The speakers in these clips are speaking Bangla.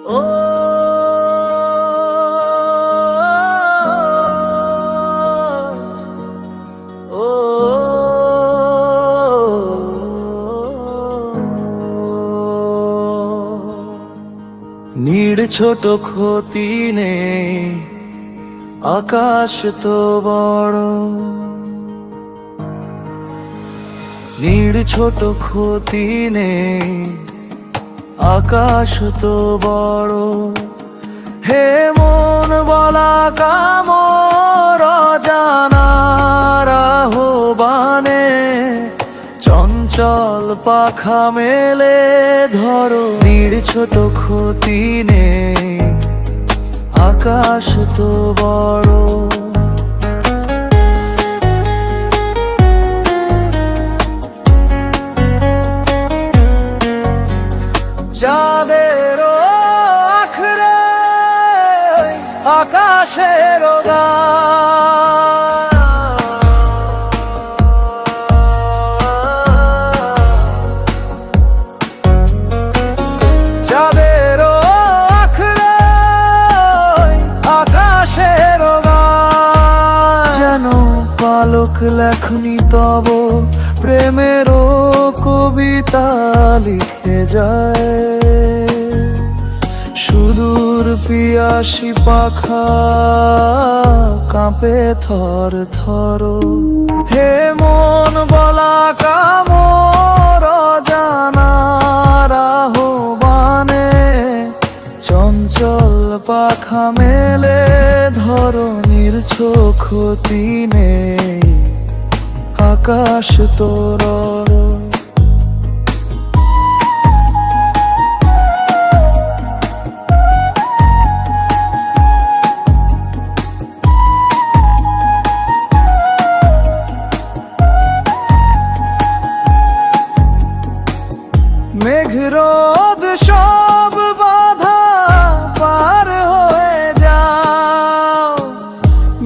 ও ও নীড় ছোট ক্ষতি নেই, আকাশ তো বড়। নীড় ছোট ক্ষতি নেই, আকাশ তো বড়। হে মন বলা কামর অজানার আহ্বানে, চঞ্চল পাখা মেলে ধরো। নীড় ছোট ক্ষতি নেই, আকাশ তো বড়। চাঁদের আখড়ে আকাশের চাঁদের আখড়ে আকাশের যেন পালক লেখনি তব প্রেমেরও কবিতা লিখে যায়। সুদূর পিয়াসী পাখা কাঁপে থর থর। হে মন বলা কামর অজানার আহ্বানে, চঞ্চল পাখা মেলে ধরো। নির্ঝর ক্ষতি নেই, আকাশ তোর। মেঘরোদ সব বাধা পার হয়ে যাও।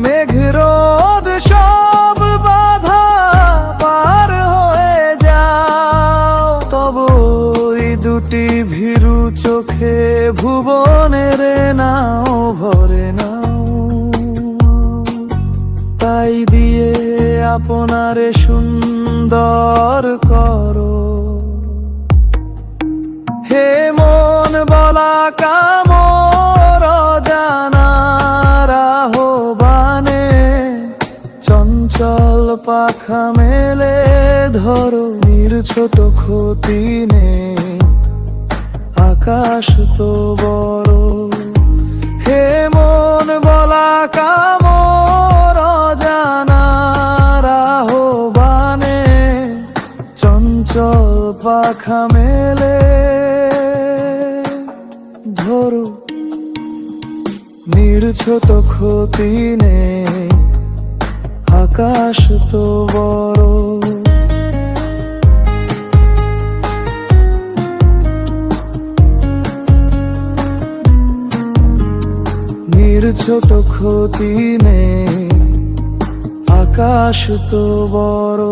মেঘরোদ সব বাধা পার হয়ে যাও। তবু ওই দুটি ভীরু চোখে ভুবনের নাও ভরে নাও। তাই দিয়ে আপনারে সুন্দর করো। হে মন বলা কামর অজানার আহ্বানে, চঞ্চল পাখা মেলে ধরো। ছোট ক্ষতি নেই, আকাশ তো বড়। হে মন বলা কামর অজানার আহ্বানে, চঞ্চল পাখা মেলে ধরো। ছোট ক্ষতি নেই, আকাশ তো বড়। ছোট ক্ষতি নেই, আকাশ তো বড়।